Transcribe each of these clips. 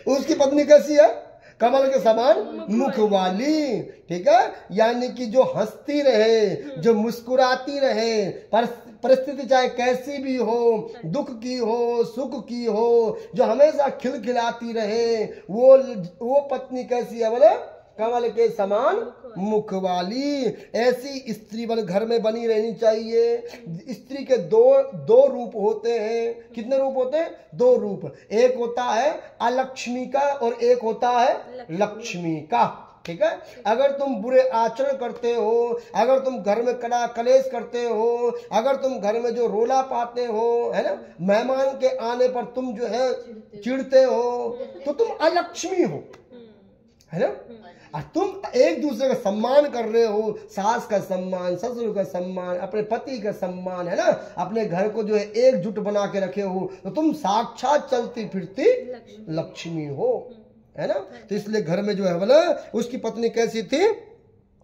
उसकी पत्नी कैसी है? कमल के समान मुख वाली, ठीक है, यानी कि जो हंसती रहे, जो मुस्कुराती रहे, परिस्थिति चाहे कैसी भी हो, दुख की हो सुख की हो, जो हमेशा खिलखिलाती रहे, वो पत्नी कैसी है बोले? कमल के समान मुख वाली। ऐसी स्त्री बल घर में बनी रहनी चाहिए। स्त्री के दो रूप होते हैं। कितने रूप होते हैं? 2 रूप। एक होता है अलक्ष्मी का और एक होता है लक्ष्मी का, ठीक है। अगर तुम बुरे आचरण करते हो, अगर तुम घर में कड़ा कलेश करते हो, अगर तुम घर में जो रोला पाते हो, है ना, मेहमान के आने पर तुम जो है चिढ़ते हो, तो तुम अलक्ष्मी हो, है ना। और तुम एक दूसरे का सम्मान कर रहे हो, सास का सम्मान, ससुर का सम्मान, अपने पति का सम्मान, है ना, अपने घर को जो है एकजुट बना के रखे हो, तो तुम साक्षात चलती फिरती लक्ष्मी हो, है ना। तो इसलिए घर में जो है बोला उसकी पत्नी कैसी थी?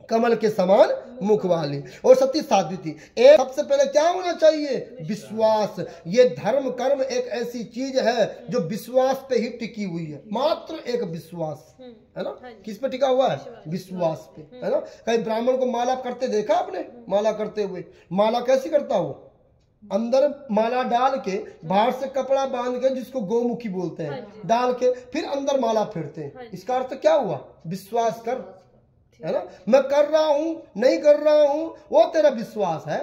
कमल के समान मुख वाली और सती साध्वी थी। एक सबसे पहले क्या होना चाहिए? विश्वास। ये धर्म कर्म एक ऐसी चीज है जो विश्वास पे ही टिकी हुई है। मात्र एक विश्वास, है ना। किस पे टिका हुआ है? विश्वास पे, है ना। कहीं ब्राह्मण को माला करते देखा आपने? माला करते हुए, माला कैसी करता हो? अंदर माला डाल के, बाहर से कपड़ा बांध के, जिसको गोमुखी बोलते हैं, डाल के फिर अंदर माला फेरते हैं। इसका अर्थ क्या हुआ? विश्वास कर, है ना। मैं कर रहा हूं नहीं कर रहा हूं वो तेरा विश्वास है,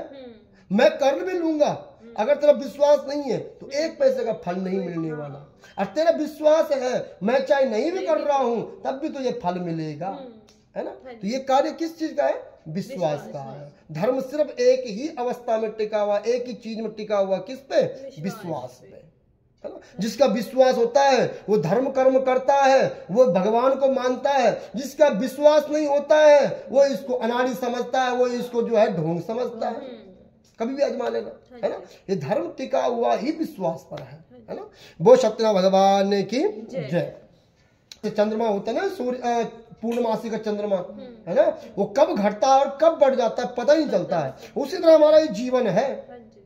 मैं कर भी लूंगा। अगर तेरा विश्वास नहीं है तो 1 पैसे का फल नहीं मिलने वाला। और तेरा विश्वास है, मैं चाहे नहीं भी कर रहा हूं तब भी तुझे फल मिलेगा, है ना। तो ये कार्य किस चीज का है? विश्वास का है। धर्म सिर्फ एक ही अवस्था में टिका हुआ, एक ही चीज में टिका हुआ, किस पे? विश्वास पे, है ना। जिसका विश्वास होता है वो धर्म कर्म करता है, वो भगवान को मानता है। जिसका विश्वास नहीं होता है वो इसको अनाड़ी समझता है, वो इसको जो है ढोंग समझता है। कभी भी आजमा लेना, है ना। ये धर्म टिका हुआ ही विश्वास पर है ना। वो सत्यनारायण भगवान की जय। चंद्रमा होता है ना, सूर्य पूर्णमासी का चंद्रमा, है ना, वो कब घटता है और कब बढ़ जाता है पता ही नहीं चलता है। उसी तरह हमारा ये जीवन है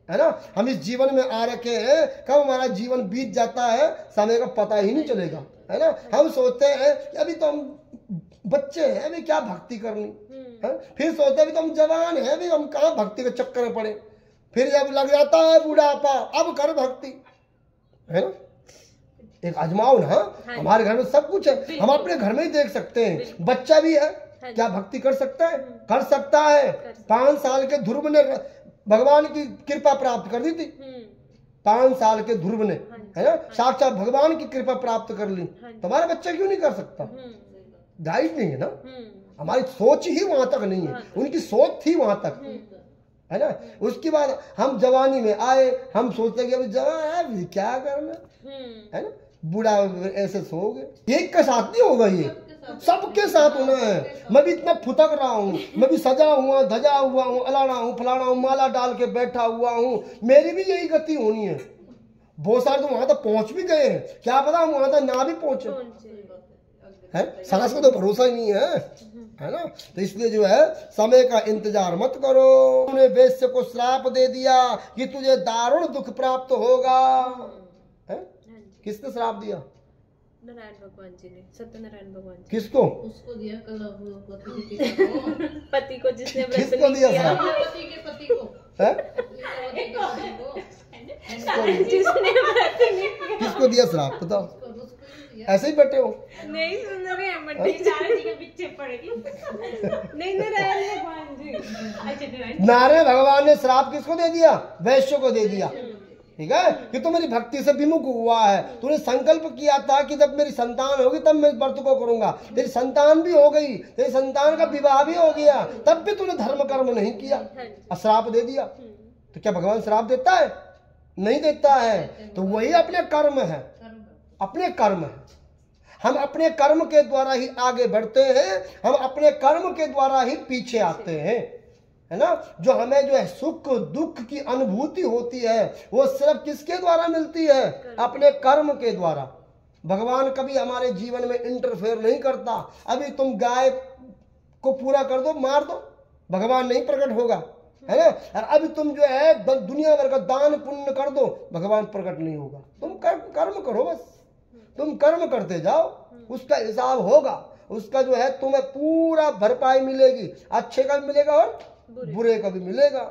ना। हम इस जीवन में आ रखे हैं, कब हमारा जीवन बीत जाता है समय का पता ही नहीं चलेगा, है ना। हम सोचते हैं कि अभी तो हम बच्चे हैं, अभी क्या भक्ति करनी है। फिर सोचते हैं अभी तो हम जवान हैं, अभी हम कहाँ भक्ति के चक्कर में पड़े। फिर जब लग जाता है बुढ़ापा, अब कर भक्ति, है ना। एक आजमाओ ना। हमारे घर में सब कुछ है, हम अपने घर में ही देख सकते हैं। बच्चा भी है, क्या भक्ति कर सकता है? कर सकता है। 5 साल के ध्रुव ने भगवान की कृपा प्राप्त कर दी थी। 5 साल के ध्रुव ने, है ना, साक्षात भगवान की कृपा प्राप्त कर ली। तुम्हारा बच्चा क्यों नहीं कर सकता? गाइड नहीं है ना, हमारी सोच ही वहां तक नहीं है, उनकी सोच थी वहां तक, है ना। उसके बाद हम जवानी में आए, हम सोचते हैं कि अभी जवान है क्या करना, है ना, बूढ़ा ऐसे सो गए। एक के साथ नहीं होगा, ये सबके साथ होना है। मैं भी इतना फुटक रहा हूँ, मैं भी सजा हुआ धजा हुआ हूँ, अलाना हूँ फलाना हूँ, माला डाल के बैठा हुआ हूँ, मेरी भी यही गति होनी है। बहुत सारे तो वहां तक पहुंच भी गए हैं, क्या पता हम वहां तक ना भी पहुंचे, है। सास को तो भरोसा ही नहीं है ना। तो इसलिए जो है समय का इंतजार मत करो। उन्हें वेश्य को श्राप दे दिया कि तुझे दारुण दुख प्राप्त होगा, है। किसने श्राप दिया? नारायण भगवान जी ने, सत्यनारायण भगवान जी। किसको? उसको दिया कल पति को, जिसने किसको दिया श्राप? पति के पति को, किसको दिया श्राप बताओ? ऐसे ही बैठे हो? नहीं सुन रहे हैं, नारायण जी के पीछे पड़ेगी। नहीं, नारायण भगवान जी। नारायण भगवान ने श्राप किसको दे दिया? वैश्य को दे दिया, ठीक है, कि तू मेरी भक्ति से विमुख हुआ है। तूने संकल्प किया था कि जब मेरी संतान होगी तब मैं व्रत को करूंगा। तेरी संतान भी हो गई, तेरी संतान का विवाह भी हो गया, तब भी तूने धर्म कर्म नहीं किया, श्राप दे दिया। तो क्या भगवान श्राप देता है? नहीं देता है। तो वही अपने कर्म है, अपने कर्म है। हम अपने कर्म के द्वारा ही आगे बढ़ते हैं, हम अपने कर्म के द्वारा ही पीछे आते हैं, है ना। जो हमें जो है सुख दुख की अनुभूति होती है वो सिर्फ किसके द्वारा मिलती है? अपने कर्म के द्वारा। भगवान कभी हमारे जीवन में इंटरफेयर नहीं करता। अभी तुम गाय को पूरा कर दो, मार दो, भगवान नहीं प्रकट होगा, है ना। और अभी तुम जो है दुनिया भर का दान पुण्य कर दो, भगवान प्रकट नहीं होगा। तुम कर्म करो बस। तुम कर्म करते जाओ, उसका हिसाब होगा, उसका जो है तुम्हें पूरा भरपाई मिलेगी, अच्छे का भी मिलेगा और बुरे का भी मिलेगा।